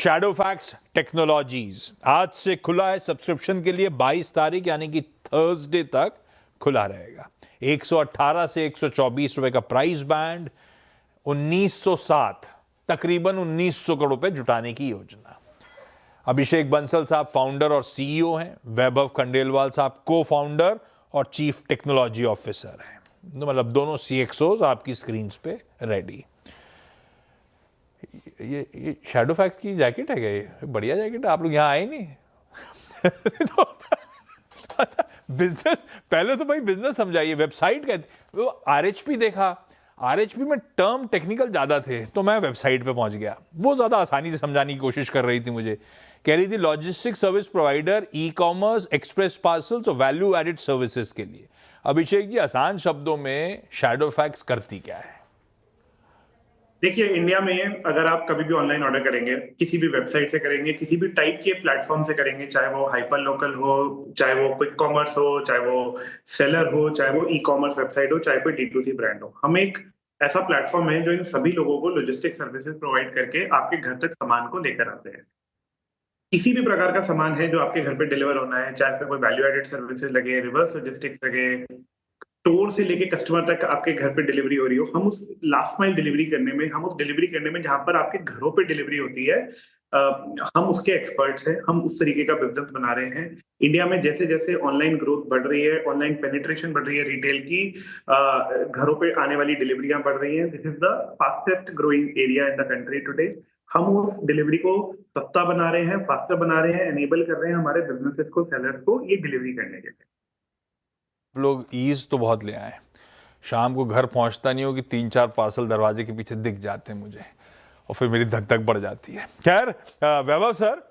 Shadowfax technologies आज से खुला है सब्सक्रिप्शन के लिए। 22 तारीख यानी कि थर्सडे तक खुला रहेगा। 118 से 124 रुपए का प्राइस बैंड, 1907 तकरीबन 1900 करोड़ रुपए जुटाने की योजना। अभिषेक बंसल साहब फाउंडर और सीईओ हैं, वैभव खंडेलवाल साहब को फाउंडर और चीफ टेक्नोलॉजी ऑफिसर हैं। मतलब दोनों सीएक्सओज आपकी स्क्रीन पे रेडी। ये शैडोफैक्स की जैकेट है क्या? ये बढ़िया जैकेट है। आप लोग यहाँ आए नहीं? तो अच्छा, बिजनेस पहले तो भाई बिजनेस समझाइए। वेबसाइट कहते वो आरएचपी देखा, आरएचपी में टर्म टेक्निकल ज्यादा थे तो मैं वेबसाइट पे पहुंच गया। वो ज्यादा आसानी से समझाने की कोशिश कर रही थी मुझे। कह रही थी logistic service provider, e commerce, express parcels और वैल्यू एडेड सर्विसेज के लिए। अभिषेक जी, आसान शब्दों में शैडोफैक्स करती क्या है? देखिए, इंडिया में अगर आप कभी भी ऑनलाइन ऑर्डर करेंगे, किसी भी वेबसाइट से करेंगे, किसी भी टाइप के प्लेटफॉर्म से करेंगे, चाहे वो हाइपर लोकल हो, चाहे वो क्विक कॉमर्स हो, चाहे वो सेलर हो, चाहे वो ई कॉमर्स वेबसाइट हो, चाहे कोई D2C ब्रांड हो, हम एक ऐसा प्लेटफॉर्म है जो इन सभी लोगों को लॉजिस्टिक सर्विसेज प्रोवाइड करके आपके घर तक सामान को लेकर आते हैं। किसी भी प्रकार का सामान है जो आपके घर पे डिलीवर होना है, चाहे इसमें कोई वैल्यू एडेड सर्विसेज लगे, रिवर्स लॉजिस्टिक्स लगे, स्टोर से लेके कस्टमर तक आपके घर पे डिलीवरी हो रही हो, हम उस लास्ट माइल डिलीवरी करने में, हम उस डिलीवरी करने में जहां पर आपके घरों पे डिलीवरी होती है, हम उसके एक्सपर्ट्स हैं। हम उस तरीके का बिजनेस बना रहे हैं। इंडिया में जैसे जैसे ऑनलाइन ग्रोथ बढ़ रही है, ऑनलाइन पेनिट्रेशन बढ़ रही है, रिटेल की घरों पे आने वाली डिलीवरियां बढ़ रही हैं। This is the fastest growing area in the country today. हम उस डिलीवरी को सस्ता बना रहे हैं, फास्टर बना रहे हैं, एनेबल कर रहे हैं हमारे बिजनेसेस को, सेलर्स को ये डिलीवरी करने के लिए। लोग ईज तो बहुत ले आए, शाम को घर पहुंचता नहीं हो कि 3-4 पार्सल दरवाजे के पीछे दिख जाते हैं मुझे और फिर मेरी धक धक बढ़ जाती है। खैर, वैभव सर,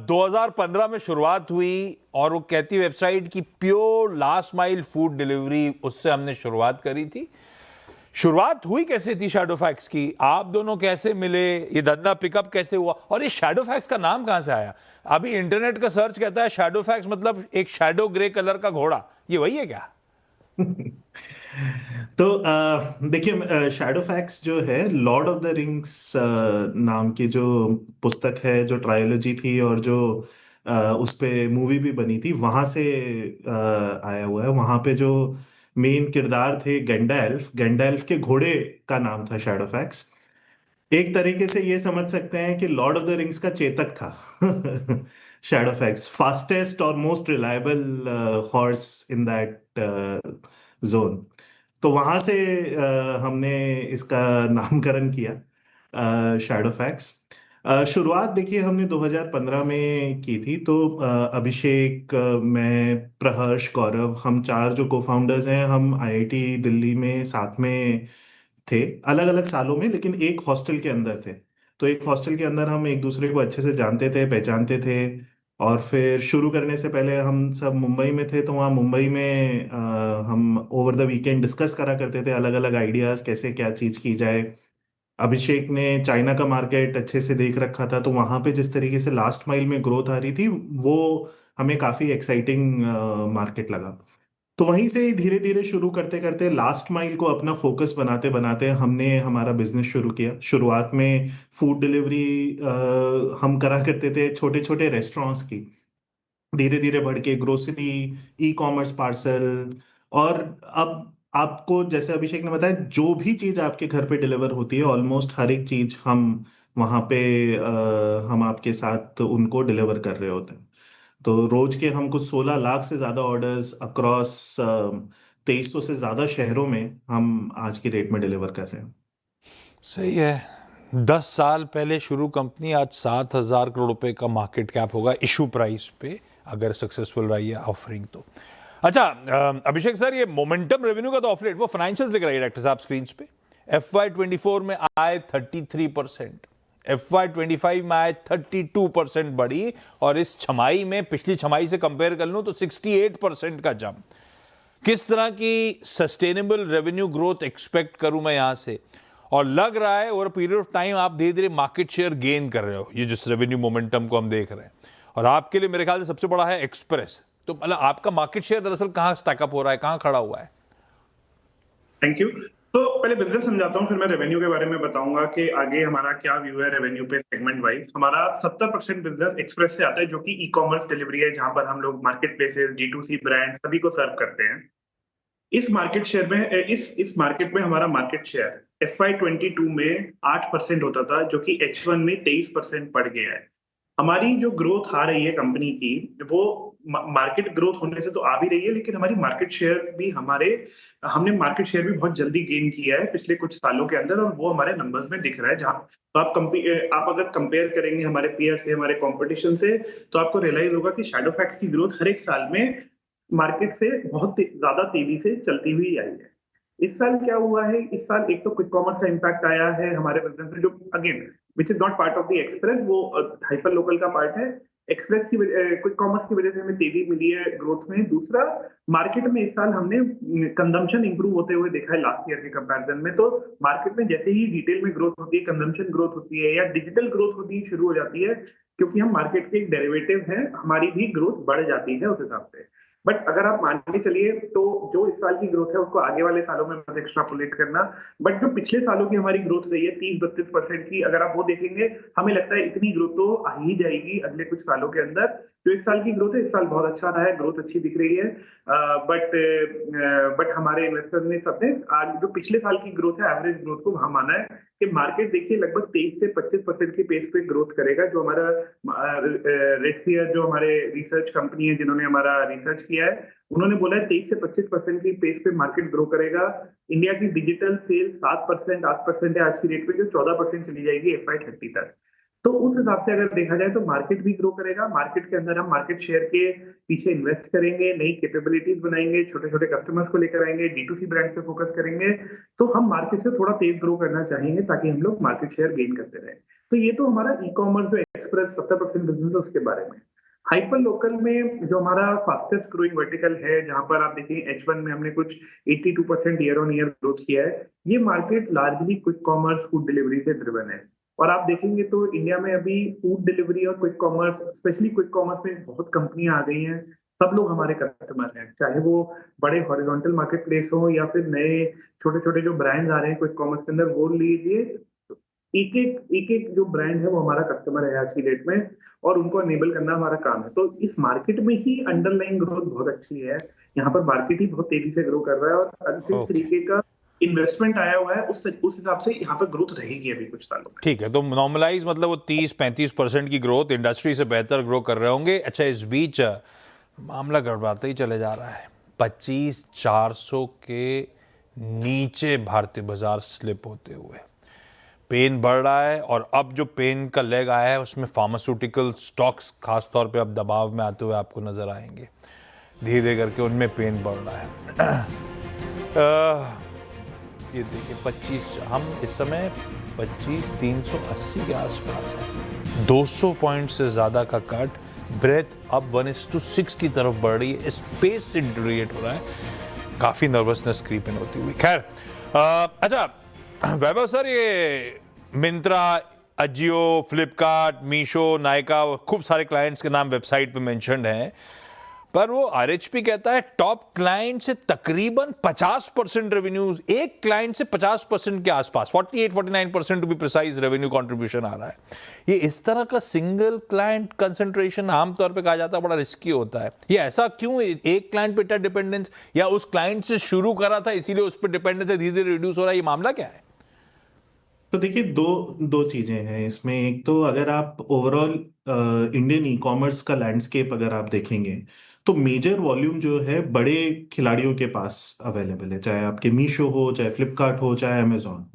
2015 में शुरुआत हुई और वो कहती वेबसाइट की pure last mile food delivery, उससे हमने शुरुआत करी थी। शुरुआत हुई कैसे थी शैडोफैक्स की? आप दोनों कैसे मिले? ये धंधा पिकअप कैसे हुआ? और ये शैडोफैक्स का नाम कहां से आया? अभी इंटरनेट का सर्च कहता है शैडोफैक्स मतलब एक शैडो ग्रे कलर का घोड़ा। ये वही है क्या? तो देखिए, शैडोफैक्स जो है लॉर्ड ऑफ द रिंग्स नाम की जो पुस्तक है, जो ट्रायोलॉजी थी और जो उस पे मूवी भी बनी थी, वहां से आया हुआ है। वहां पे जो मेन किरदार थे गैंडल्फ, गैंडल्फ के घोड़े का नाम था शैडोफैक्स। एक तरीके से ये समझ सकते हैं कि लॉर्ड ऑफ द रिंग्स का चेतक था शैडोफैक्स, फास्टेस्ट और most reliable horse in that zone. तो वहां से हमने इसका नामकरण किया शैडोफैक्स। शुरुआत देखिए हमने 2015 में की थी। तो अभिषेक, मैं, प्रहर्ष, गौरव, हम चार जो को फाउंडर्स हैं, हम आईआईटी दिल्ली में साथ में थे, अलग अलग सालों में, लेकिन एक हॉस्टल के अंदर थे। तो एक हॉस्टल के अंदर हम एक दूसरे को अच्छे से जानते थे, पहचानते थे। और फिर शुरू करने से पहले हम सब मुंबई में थे, तो वहाँ मुंबई में हम ओवर द वीकेंड डिस्कस करा करते थे अलग अलग आइडियाज, कैसे क्या चीज़ की जाए। अभिषेक ने चाइना का मार्केट अच्छे से देख रखा था, तो वहाँ पे जिस तरीके से लास्ट माइल में ग्रोथ आ रही थी, वो हमें काफ़ी एक्साइटिंग मार्केट लगा। तो वहीं से ही धीरे धीरे शुरू करते करते लास्ट माइल को अपना फोकस बनाते बनाते हमने हमारा बिजनेस शुरू किया। शुरुआत में फूड डिलीवरी हम करा करते थे छोटे छोटे रेस्टोरेंट्स की, धीरे धीरे बढ़ के ग्रोसरी, ई कॉमर्स, पार्सल। और अब आपको, जैसे अभिषेक ने बताया, जो भी चीज़ आपके घर पे डिलीवर होती है, ऑलमोस्ट हर एक चीज़ हम वहाँ पे हम आपके साथ उनको डिलीवर कर रहे होते हैं। तो रोज के हम कुछ 16 लाख से ज़्यादा ऑर्डर्स अक्रॉस 2300 से ज़्यादा शहरों में हम आज की डेट में डिलीवर कर रहे हैं। सही है। 10 साल पहले शुरू कंपनी, आज 7,000 करोड़ रुपए का मार्केट कैप होगा इशू प्राइस पे, अगर सक्सेसफुल रही है ऑफरिंग तो। अच्छा, अभिषेक सर, ये मोमेंटम रेवेन्यू का तो ऑफ रेट, वो फाइनेंशियल्स दिख रही है डॉक्टर साहब स्क्रीन पे। FY24 में आए 33%, FY25 में आए 32% बढ़ी, और इस छमाई में पिछली छमाई से कंपेयर कर लूं तो 68% का जंप। किस तरह की सस्टेनेबल रेवेन्यू ग्रोथ एक्सपेक्ट करूं मैं यहां से? और लग रहा है ओवर पीरियड ऑफ टाइम आप धीरे धीरे मार्केट शेयर गेन कर रहे हो, ये जिस रेवेन्यू मोमेंटम को हम देख रहे हैं। और आपके लिए मेरे ख्याल से सबसे बड़ा है एक्सप्रेस। तो मतलब आपका मार्केट शेयर दरअसल कहां स्टैकअप हो रहा है, कहां खड़ा हुआ है? Thank you. तो पहले बिजनेस समझाता हूँ, फिर मैं रेवेन्यू के बारे में बताऊंगा कि आगे हमारा क्या व्यू है रेवेन्यू पे सेगमेंट वाइज। हमारा 70% बिजनेस एक्सप्रेस से आता है, जो कि ई कॉमर्स डिलीवरी है, जहां पर हम लोग मार्केट प्लेसेस, D2C ब्रांड सभी को सर्व करते हैं। इस मार्केट शेयर में इस मार्केट में हमारा मार्केट शेयर FY22 में 8% होता था, जो कि H1 में 23% बढ़ गया है। हमारी जो ग्रोथ आ रही है कंपनी की, वो मार्केट ग्रोथ होने से तो आ भी रही है, लेकिन हमारी मार्केट शेयर भी हमने मार्केट शेयर भी बहुत जल्दी गेन किया है पिछले कुछ सालों के अंदर, और वो हमारे नंबर्स में दिख रहा है। जहां तो आप अगर कंपेयर करेंगे हमारे पीयर से, हमारे कंपटीशन से, तो आपको रियलाइज होगा कि शैडो फैक्ट्स की ग्रोथ हर एक साल में मार्केट से बहुत ज्यादा तेजी से चलती हुई आई है। इस साल क्या हुआ है, इस साल एक तो क्विक कॉमर्स का इम्पैक्ट आया है हमारे बिजनेस में, जो again which is not part of the express, वो हाइपर लोकल का पार्ट है। एक्सप्रेस की क्विक कॉमर्स की वजह से हमें तेजी मिली है ग्रोथ में। दूसरा, मार्केट में इस साल हमने कंजम्पशन इंप्रूव होते हुए देखा है लास्ट ईयर के कंपैरिजन में। तो मार्केट में जैसे ही रिटेल में ग्रोथ होती है, कंजम्पशन ग्रोथ होती है, या डिजिटल ग्रोथ होती शुरू हो जाती है, क्योंकि हम मार्केट के एक डेरिवेटिव हैं, हमारी भी ग्रोथ बढ़ जाती है उस हिसाब से। बट अगर आप मान के चलिए, तो जो इस साल की ग्रोथ है उसको आगे वाले सालों में मत एक्स्ट्रापोलेट करना। बट जो पिछले सालों की हमारी ग्रोथ रही है 30-32% की, अगर आप वो देखेंगे, हमें लगता है इतनी ग्रोथ तो आ ही जाएगी अगले कुछ सालों के अंदर। जो इस साल की ग्रोथ है, इस साल बहुत अच्छा रहा है, ग्रोथ अच्छी दिख रही है। बट हमारे इन्वेस्टर ने सबने आज जो पिछले साल की ग्रोथ है, एवरेज ग्रोथ को वहां माना है कि मार्केट देखिए लगभग 23 से 25% की पेस पे ग्रोथ करेगा। जो हमारा रेडसियर, जो हमारे रिसर्च कंपनी है जिन्होंने हमारा रिसर्च किया है, उन्होंने बोला है 23 से 25% की पेस पे मार्केट ग्रो करेगा। इंडिया की डिजिटल सेल 7% है आज की डेट पे, जो 14% चली जाएगी FY30 तक। तो उस हिसाब से अगर देखा जाए तो मार्केट भी ग्रो करेगा। मार्केट के अंदर हम मार्केट शेयर के पीछे इन्वेस्ट करेंगे, नई कैपेबिलिटीज बनाएंगे, छोटे छोटे कस्टमर्स को लेकर आएंगे, D2C ब्रांड पे फोकस करेंगे। तो हम मार्केट से थोड़ा तेज ग्रो करना चाहेंगे, ताकि हम लोग मार्केट शेयर गेन करते रहें। तो ये तो हमारा ई कॉमर्स जो एक्सप्रेस 70% बिजनेस है उसके बारे में। हाइपर लोकल में जो हमारा फास्टेस्ट ग्रोइंग वर्टिकल है, जहां पर आप देखिए H1 में हमने कुछ 82% ईयर ऑन ईयर ग्रोथ किया है। ये market largely quick commerce, food delivery से ड्रिवन है। और आप देखेंगे तो इंडिया में अभी फूड डिलीवरी और quick commerce, specially quick commerce में बहुत कंपनियां आ गई हैं। सब लोग हमारे कस्टमर हैं, चाहे वो बड़े हॉरिजॉन्टल मार्केट प्लेस हो, या फिर नए छोटे छोटे जो ब्रांड्स आ रहे हैं क्विक कॉमर्स के अंदर, वो लीजिए। एक एक जो ब्रांड है वो हमारा कस्टमर है आज की डेट में, और उनको अनेबल करना हमारा काम है। तो इस मार्केट में ही अंडरलाइन ग्रोथ बहुत अच्छी है। यहाँ पर मार्केट ही बहुत तेजी से ग्रो कर रहा है, और जिस ओके, तरीके का इन्वेस्टमेंट आया हुआ है उस हिसाब से यहाँ पर ग्रोथ रहेगी अभी कुछ सालों में। ठीक है। तो नॉर्मलाइज मतलब वो 30-35% की ग्रोथ, इंडस्ट्री से बेहतर ग्रो कर रहे होंगे। अच्छा, इस बीच मामला गड़बड़ाते ही चले जा रहा है। 25,400 के नीचे भारतीय बाजार स्लिप होते हुए पेन बढ़ रहा है, और अब जो पेन का लेग आया है उसमें फार्मास्यूटिकल स्टॉक्स खास तौर पे अब दबाव में आते हुए आपको नजर आएंगे। धीरे धीरे करके उनमें पेन बढ़ रहा है। ये देखिए 25, हम इस समय 25,380 के आसपास है। 200 पॉइंट से ज़्यादा का कट। ब्रेथ अब 1:6 की तरफ बढ़ रही है। स्पेस से डिटोरिएट हो रहा है, काफ़ी नर्वसनेस क्रीप इन होती हुई। खैर, अच्छा वैभव सर, ये मिंत्रा, अजियो, फ्लिपकार्ट, मीशो, नायका, खूब सारे क्लाइंट्स के नाम वेबसाइट पे मेंशन्ड हैं, पर वो RHP कहता है टॉप क्लाइंट से तकरीबन 50% रेवेन्यू, एक क्लाइंट से 50% के आसपास, 48-49% to be precise revenue contribution आ रहा है। ये इस तरह का सिंगल क्लाइंट कंसंट्रेशन आमतौर पे कहा जाता है बड़ा रिस्की होता है। ये ऐसा क्यों, एक क्लाइंट पे इतना डिपेंडेंस, या उस क्लाइंट से शुरू करा था इसीलिए उस पर डिपेंडेंस धीरे धीरे रिड्यूस हो रहा है, ये मामला क्या है? तो देखिए, दो दो चीजें हैं इसमें। एक तो अगर आप ओवरऑल इंडियन ई कॉमर्स का लैंडस्केप अगर आप देखेंगे, तो मेजर वॉल्यूम जो है बड़े खिलाड़ियों के पास अवेलेबल है, चाहे आपके मीशो हो, चाहे फ्लिपकार्ट हो, चाहे अमेजोन हो।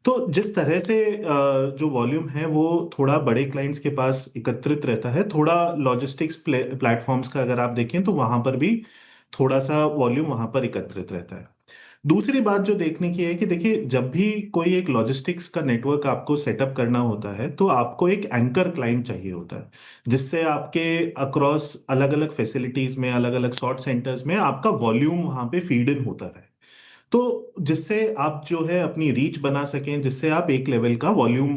तो जिस तरह से जो वॉल्यूम है वो थोड़ा बड़े क्लाइंट्स के पास एकत्रित रहता है, थोड़ा लॉजिस्टिक्स प्लेटफॉर्म्स का अगर आप देखें तो वहां पर भी थोड़ा सा वॉल्यूम वहां पर एकत्रित रहता है। दूसरी बात जो देखने की है कि देखिए, जब भी कोई एक लॉजिस्टिक्स का नेटवर्क आपको सेटअप करना होता है तो आपको एक एंकर क्लाइंट चाहिए होता है, जिससे आपके अक्रॉस अलग अलग फैसिलिटीज में, अलग अलग सॉर्ट सेंटर्स में आपका वॉल्यूम वहां पे फीड इन होता रहे। तो जिससे आप जो है अपनी रीच बना सकें, जिससे आप एक लेवल का वॉल्यूम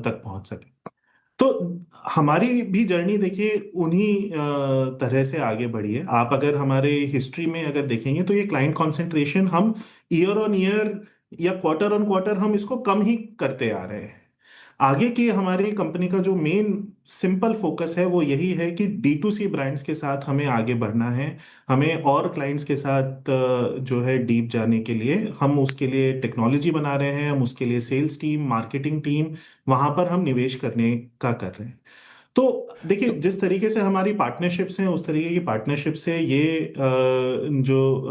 तक पहुंच सकें। तो हमारी भी जर्नी देखिए उन्हीं तरह से आगे बढ़ी है। आप अगर हमारे हिस्ट्री में अगर देखेंगे तो ये क्लाइंट कंसंट्रेशन हम ईयर ऑन ईयर या क्वार्टर ऑन क्वार्टर हम इसको कम ही करते आ रहे हैं। आगे की हमारी कंपनी का जो मेन सिंपल फोकस है वो यही है कि D2C ब्रांड्स के साथ हमें आगे बढ़ना है। हमें और क्लाइंट्स के साथ जो है डीप जाने के लिए हम उसके लिए टेक्नोलॉजी बना रहे हैं, हम उसके लिए सेल्स टीम, मार्केटिंग टीम, वहां पर हम निवेश करने का कर रहे हैं। तो देखिए, तो जिस तरीके से हमारी पार्टनरशिप्स हैं उस तरीके की पार्टनरशिप से ये जो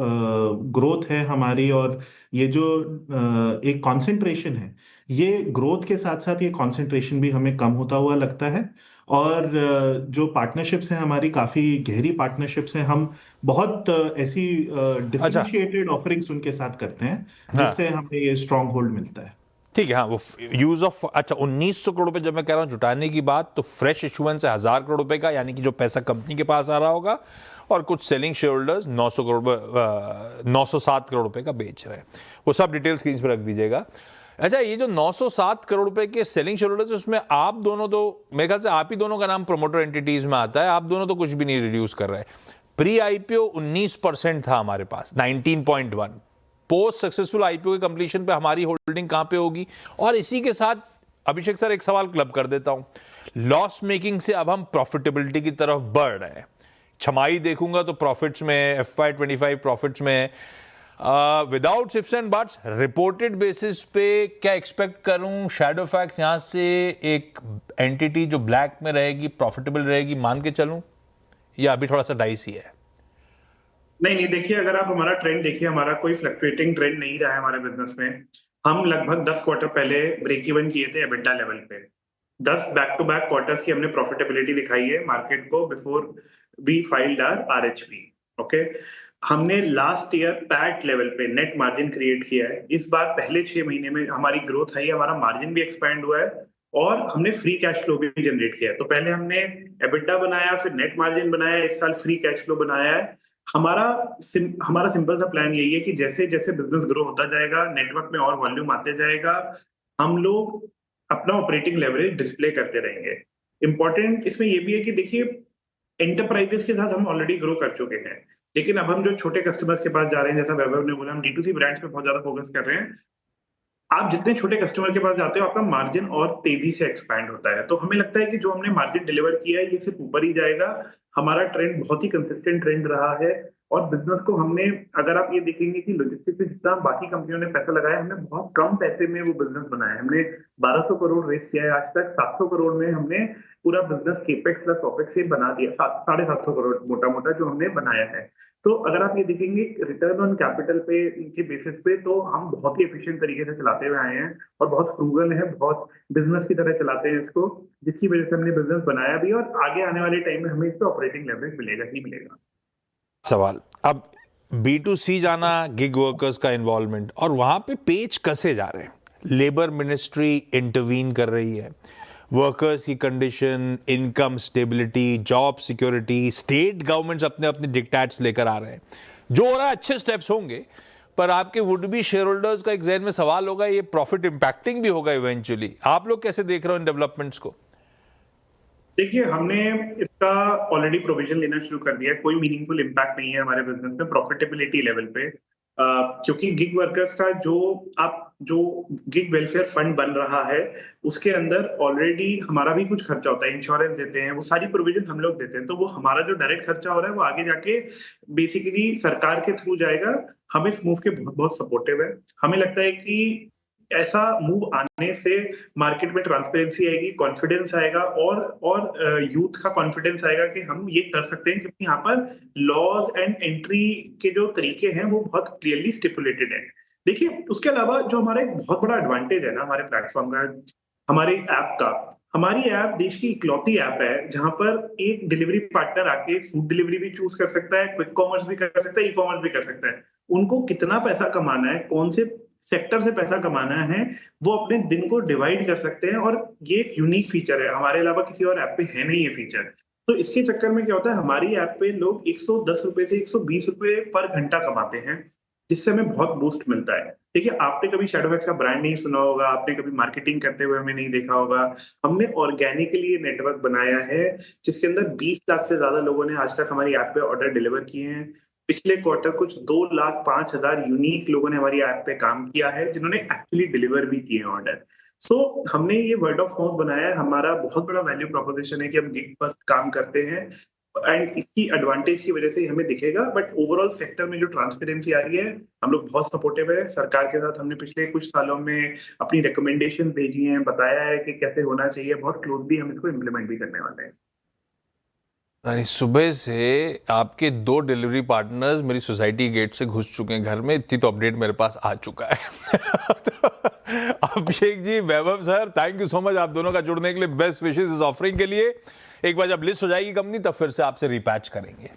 ग्रोथ है हमारी, और ये जो एक कंसंट्रेशन है, ये ग्रोथ के साथ साथ ये कंसंट्रेशन भी हमें कम होता हुआ लगता है। और जो पार्टनरशिप्स हैं हमारी काफ़ी गहरी पार्टनरशिप्स हैं। हम बहुत ऐसी अच्छा, डिफरेंशिएटेड ऑफरिंग्स उनके साथ करते हैं हाँ जिससे हमें ये स्ट्रांग होल्ड मिलता है। ठीक है। हाँ वो यूज ऑफ, अच्छा 1900 करोड़ रुपए जब मैं कह रहा हूँ जुटाने की बात, तो फ्रेश इशुएंस है 1000 करोड़ रुपए का, यानी कि जो पैसा कंपनी के पास आ रहा होगा, और कुछ सेलिंग शेयर होल्डर्स 907 करोड़ रुपए का बेच रहे हैं। वो सब डिटेल स्क्रीन पर रख दीजिएगा। अच्छा, ये जो 907 करोड़ रुपए के सेलिंग शेयर होल्डर्स, उसमें आप दोनों तो, मेरे ख्याल से आप ही दोनों का नाम प्रोमोटर एंटिटीज में आता है, आप दोनों तो कुछ भी नहीं रिड्यूस कर रहे हैं। प्री आईपीओ 19% था हमारे पास, 19.1। पोस्ट सक्सेसफुल आईपीओ के कंप्लीशन पे हमारी होल्डिंग कहां पे होगी? और इसी के साथ अभिषेक सर एक सवाल क्लब कर देता हूं, लॉस मेकिंग से अब हम प्रॉफिटेबिलिटी की तरफ बढ़ रहे हैं। छमाही देखूंगा तो प्रॉफिट्स में, FY25 प्रॉफिट्स में, without ifs and buts reported basis पे क्या एक्सपेक्ट करूं? शैडो फैक्स यहां से एक एंटिटी जो ब्लैक में रहेगी, प्रॉफिटेबल रहेगी, मान के चलूं, या अभी थोड़ा सा डाइसी है? नहीं नहीं, देखिए अगर आप हमारा ट्रेंड देखिए, हमारा कोई फ्लक्चुएटिंग ट्रेंड नहीं रहा है हमारे बिजनेस में। हम लगभग 10 क्वार्टर पहले ब्रेक इवन किए थे एबिटा लेवल पे। 10 बैक टू बैक क्वार्टर्स की हमने प्रॉफिटेबिलिटी दिखाई है मार्केट को before we filed our RHP। Okay, हमने लास्ट ईयर पैट लेवल पे नेट मार्जिन क्रिएट किया है। इस बार पहले 6 महीने में हमारी ग्रोथ है, हमारा मार्जिन भी एक्सपैंड हुआ है और हमने फ्री कैश फ्लो भी जनरेट किया है। तो पहले हमने एबिटा बनाया, फिर नेट मार्जिन बनाया, इस साल फ्री कैश फ्लो बनाया है। हमारा सिंपल सा प्लान यही है कि जैसे जैसे बिजनेस ग्रो होता जाएगा, नेटवर्क में और वॉल्यूम आते जाएगा, हम लोग अपना ऑपरेटिंग लेवरेज डिस्प्ले करते रहेंगे। इंपॉर्टेंट इसमें ये भी है कि देखिए, एंटरप्राइजेस के साथ हम ऑलरेडी ग्रो कर चुके हैं, लेकिन अब हम जो छोटे कस्टमर्स के पास जा रहे हैं, जैसा वैभव ने बोला, हम D2C ब्रांड्स पे बहुत ज्यादा फोकस कर रहे हैं। आप जितने छोटे कस्टमर के पास जाते हो, आपका मार्जिन और तेजी से एक्सपैंड होता है। तो हमें लगता है कि जो हमने मार्जिन डिलीवर किया है, ये सिर्फ ऊपर ही जाएगा। हमारा ट्रेंड बहुत ही कंसिस्टेंट ट्रेंड रहा है और बिजनेस को हमने, अगर आप ये देखेंगे कि लॉजिस्टिक्स में जितना बाकी कंपनियों ने पैसा लगाया, हमने बहुत कम पैसे में वो बिजनेस बनाया है। हमने 1200 करोड़ रेस किया है आज तक, 700 करोड़ में हमने पूरा बिजनेस केपेक्स प्लस ओपेक्स से बना दिया, 750 करोड़ मोटा मोटा जो हमने बनाया है। तो अगर आप ये देखेंगे रिटर्न ऑन कैपिटल पे के बेसिस पे, तो हम बहुत ही एफिशिएंट तरीके से चलाते हुए आए हैं और बहुत फ्रूगल है, बहुत बिजनेस की तरह चलाते हैं इसको, जिसकी वजह से हमने बिजनेस बनाया भी और आगे आने वाले टाइम में हमें इस पे ऑपरेटिंग लेवरेज मिलेगा ही मिलेगा। सवाल अब B2C जाना, गिग वर्कर्स का इन्वॉल्वमेंट, और वहां पे पेच कसे जा रहे हैं। लेबर मिनिस्ट्री इंटरवीन कर रही है, वर्कर्स की condition, income stability, job security, state governments अपने अपने डिक्टेट्स लेकर आ रहे हैं। जो हो रहा है अच्छे स्टेप्स होंगे, पर आपके वुड बी शेयर होल्डर्स का एक जहन में सवाल होगा, ये प्रॉफिट इंपैक्टिंग भी होगा इवेंचुअली। आप लोग कैसे देख रहे हो इन डेवलपमेंट्स को? देखिए, हमने इसका ऑलरेडी प्रोविजन लेना शुरू कर दिया है। कोई मीनिंगफुल इम्पैक्ट नहीं है हमारे बिजनेस में प्रॉफिटेबिलिटी लेवल पे, क्योंकि गिग वर्कर्स का जो गिग वेलफेयर फंड बन रहा है, उसके अंदर ऑलरेडी हमारा भी कुछ खर्चा होता है, इंश्योरेंस देते हैं, वो सारी प्रोविजन हम लोग देते हैं। तो वो हमारा जो डायरेक्ट खर्चा हो रहा है, वो आगे जाके बेसिकली सरकार के थ्रू जाएगा। हम इस मूव के बहुत बहुत सपोर्टिव है। हमें लगता है कि ऐसा मूव आने से मार्केट में ट्रांसपेरेंसी आएगी, कॉन्फिडेंस आएगा और यूथ का कॉन्फिडेंस आएगा कि हम ये कर सकते हैं, क्योंकि यहाँ पर लॉज एंड एंट्री के जो तरीके हैं वो बहुत क्लियरली स्टिपुलेटेड है। देखिए, उसके अलावा जो हमारा एक बहुत बड़ा एडवांटेज है ना हमारे प्लेटफॉर्म का, हमारे ऐप का, हमारी ऐप देश की इकलौती ऐप है जहां पर एक डिलीवरी पार्टनर आके फूड डिलीवरी भी चूज कर सकता है, क्विक कॉमर्स भी कर सकता है, ई कॉमर्स भी कर सकता है। उनको कितना पैसा कमाना है, कौन से सेक्टर से पैसा कमाना है, वो अपने दिन को डिवाइड कर सकते हैं। और ये एक यूनिक फीचर है, हमारे अलावा किसी और ऐप पे है नहीं ये फीचर। तो इसके चक्कर में क्या होता है, हमारी ऐप पे लोग 110 रुपए से 120 रुपए पर घंटा कमाते हैं, जिससे हमें बहुत बूस्ट मिलता है। देखिए, आपने कभी शैडोफैक्स का ब्रांड नहीं सुना होगा, आपने कभी मार्केटिंग करते हुए हमें नहीं देखा होगा। हमने ऑर्गेनिकली नेटवर्क बनाया है जिसके अंदर 20 लाख से ज्यादा लोगों ने आज तक हमारी ऐप पे ऑर्डर डिलीवर किए हैं। पिछले क्वार्टर कुछ 2,05,000 यूनिक लोगों ने हमारी ऐप पे काम किया है, जिन्होंने एक्चुअली डिलीवर भी किए ऑर्डर। सो हमने ये वर्ड ऑफ माउथ बनाया है, हमारा बहुत बड़ा वैल्यू प्रोपोजिशन है कि हम गिग फर्स्ट काम करते हैं एंड इसकी एडवांटेज की वजह से ही हमें दिखेगा। बट ओवरऑल सेक्टर में जो ट्रांसपेरेंसी आ रही है, हम लोग बहुत सपोर्टिव है। सरकार के साथ हमने पिछले कुछ सालों में अपनी रिकमेंडेशन भेजी हैं, बताया है कि कैसे होना चाहिए, बहुत क्लोजली हम इसको इम्प्लीमेंट भी करने वाले हैं। यानी सुबह से आपके 2 डिलीवरी पार्टनर्स मेरी सोसाइटी गेट से घुस चुके हैं घर में, इतनी तो अपडेट मेरे पास आ चुका है। तो Abhishek ji, Vaibhav sir, thank you so much आप दोनों का जुड़ने के लिए। बेस्ट विशेस इस ऑफरिंग के लिए। एक बार जब लिस्ट हो जाएगी कंपनी तब फिर से आपसे रिपैच करेंगे।